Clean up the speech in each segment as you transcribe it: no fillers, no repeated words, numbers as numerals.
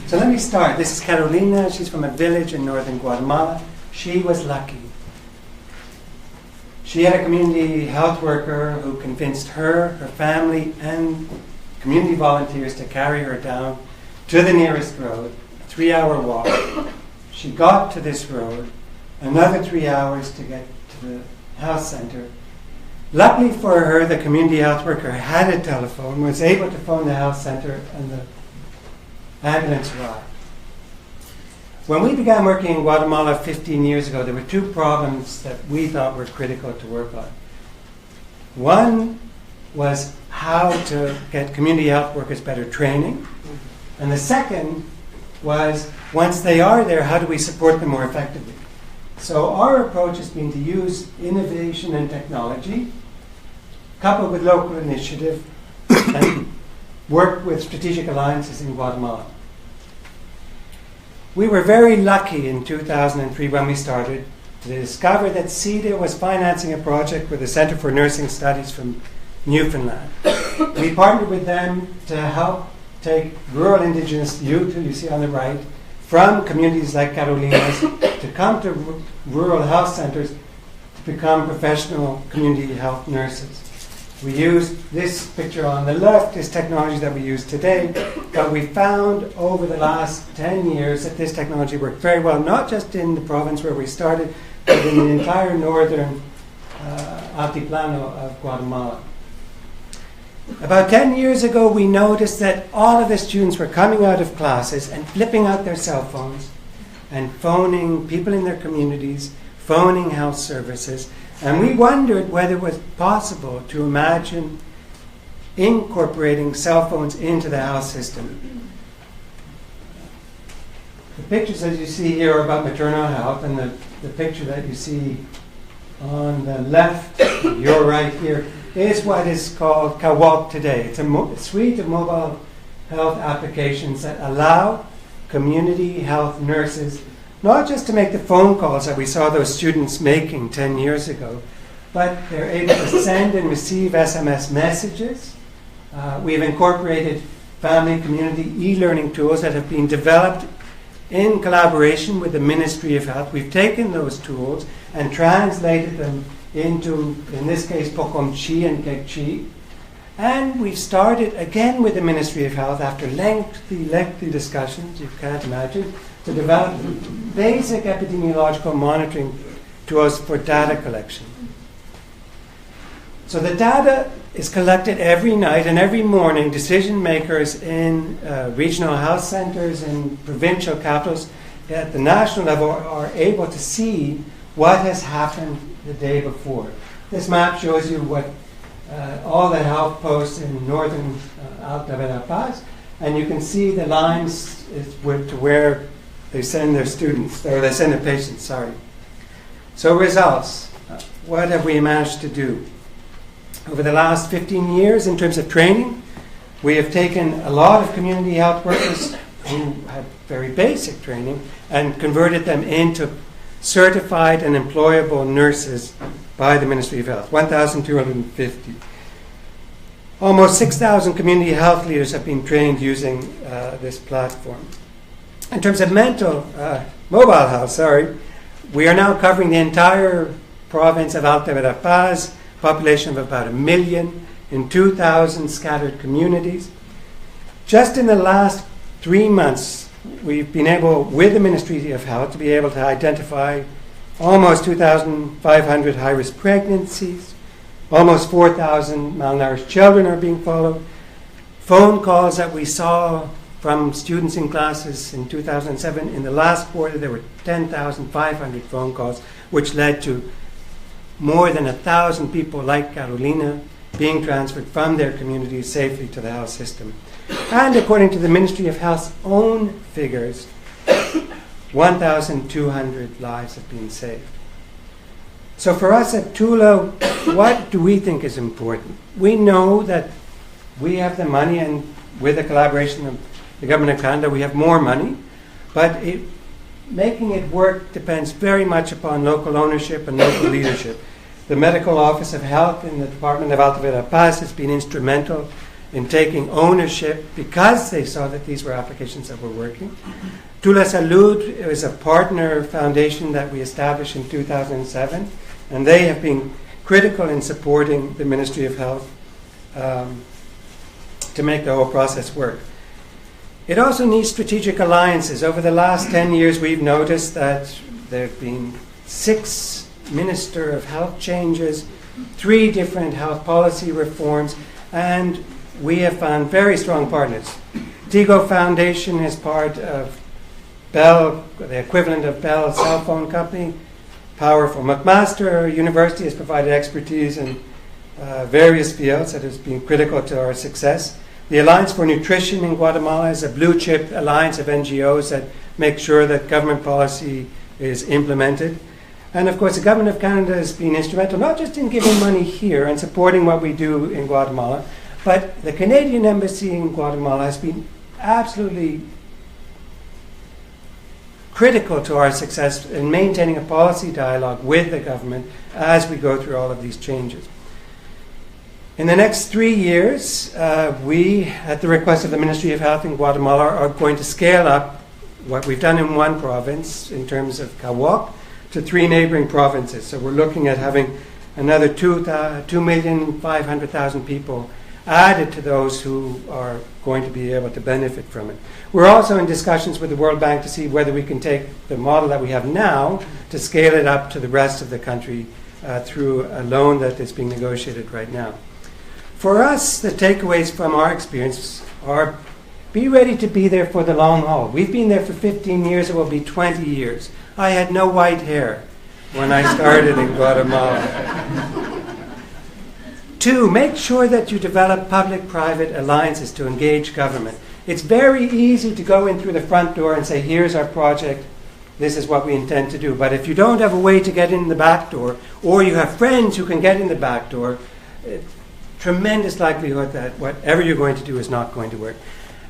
So let me start. This is Carolina. She's from a village in northern Guatemala. She was lucky. She had a community health worker who convinced her, her family, and community volunteers to carry her down to the nearest road, a 3-hour walk. She got to this road, another 3 hours to get to the health center. Luckily for her, the community health worker had a telephone, was able to phone the health center, and the ambulance arrived. When we began working in Guatemala 15 years ago, there were 2 problems that we thought were critical to work on. One was how to get community health workers better training. And the second was, once they are there, how do we support them more effectively? So our approach has been to use innovation and technology, coupled with local initiative, and work with strategic alliances in Guatemala. We were very lucky in 2003 when we started to discover that CEDA was financing a project with the Center for Nursing Studies from Newfoundland. We partnered with them to help take rural indigenous youth, who you see on the right, from communities like Carolina's to come to rural health centers to become professional community health nurses. We used this picture on the left, is technology that we use today, but we found over the last 10 years that this technology worked very well, not just in the province where we started, but in the entire northern altiplano of Guatemala. About 10 years ago, we noticed that all of the students were coming out of classes and flipping out their cell phones and phoning people in their communities, phoning health services, and we wondered whether it was possible to imagine incorporating cell phones into the health system. The pictures that you see here are about maternal health, and the picture that you see on the left, your right here, is what is called Kawalk today. It's a suite of mobile health applications that allow community health nurses not just to make the phone calls that we saw those students making 10 years ago, but they're able to send and receive SMS messages. We've incorporated family community e-learning tools that have been developed in collaboration with the Ministry of Health. We've taken those tools and translated them into, in this case, Pokomchi and Kekchi. And we've started again with the Ministry of Health after lengthy discussions, you can't imagine, to develop basic epidemiological monitoring tools for data collection. So the data is collected every night, and every morning decision makers in regional health centers and provincial capitals at the national level are able to see what has happened the day before. This map shows you what all the health posts in northern Alta Verapaz, and you can see the lines to where they send their students, or they send their patients, sorry. So results, what have we managed to do? Over the last 15 years in terms of training, we have taken a lot of community health workers who had very basic training and converted them into certified and employable nurses by the Ministry of Health, 1,250. Almost 6,000 community health leaders have been trained using this platform. In terms of mobile health, we are now covering the entire province of Alta Verapaz, population of about 1 million, in 2,000 scattered communities. Just in the last 3 months, we've been able, with the Ministry of Health, to be able to identify almost 2,500 high-risk pregnancies, almost 4,000 malnourished children are being followed. Phone calls that we saw from students in classes in 2007, in the last quarter there were 10,500 phone calls, which led to more than 1,000 people like Carolina being transferred from their communities safely to the health system. And according to the Ministry of Health's own figures, 1,200 lives have been saved. So for us at Tula, what do we think is important? We know that we have the money, and with the collaboration of the Government of Canada, we have more money, but making it work depends very much upon local ownership and local leadership. The Medical Office of Health in the Department of Alta Verapaz has been instrumental in taking ownership because they saw that these were applications that were working. Tula Salud is a partner foundation that we established in 2007, and they have been critical in supporting the Ministry of Health to make the whole process work. It also needs strategic alliances. Over the last 10 years, we've noticed that there have been 6 Minister of Health changes, 3 different health policy reforms, and we have found very strong partners. Tula Foundation is part of Bell, the equivalent of Bell cell phone company. Powerful. McMaster University has provided expertise in various fields that has been critical to our success. The Alliance for Nutrition in Guatemala is a blue chip alliance of NGOs that make sure that government policy is implemented. And of course, the Government of Canada has been instrumental, not just in giving money here and supporting what we do in Guatemala, but the Canadian Embassy in Guatemala has been absolutely critical to our success in maintaining a policy dialogue with the government as we go through all of these changes. In the next 3 years, we, at the request of the Ministry of Health in Guatemala, are going to scale up what we've done in one province in terms of Kawok to 3 neighboring provinces. So we're looking at having another 2,500,000 people added to those who are going to be able to benefit from it. We're also in discussions with the World Bank to see whether we can take the model that we have now to scale it up to the rest of the country through a loan that is being negotiated right now. For us, the takeaways from our experience are be ready to be there for the long haul. We've been there for 15 years, it will be 20 years. I had no white hair when I started in Guatemala. 2, make sure that you develop public-private alliances to engage government. It's very easy to go in through the front door and say, here's our project, this is what we intend to do. But if you don't have a way to get in the back door, or you have friends who can get in the back door, tremendous likelihood that whatever you're going to do is not going to work.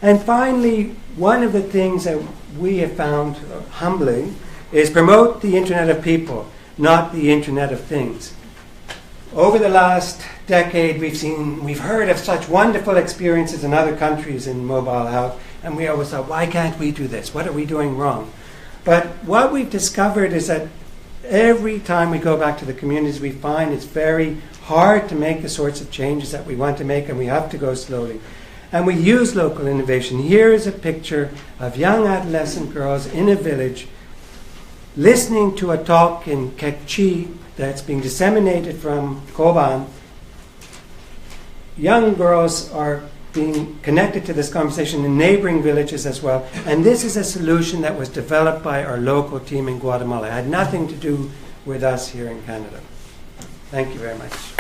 And finally, one of the things that we have found humbling is promote the Internet of People, not the Internet of Things. Over the last decade, we've heard of such wonderful experiences in other countries in mobile health, and we always thought, why can't we do this? What are we doing wrong? But what we've discovered is that every time we go back to the communities, we find it's very hard to make the sorts of changes that we want to make, and we have to go slowly. And we use local innovation. Here is a picture of young adolescent girls in a village listening to a talk in Quechua that's being disseminated from Coban. Young girls are being connected to this conversation in neighboring villages as well. And this is a solution that was developed by our local team in Guatemala. It had nothing to do with us here in Canada. Thank you very much.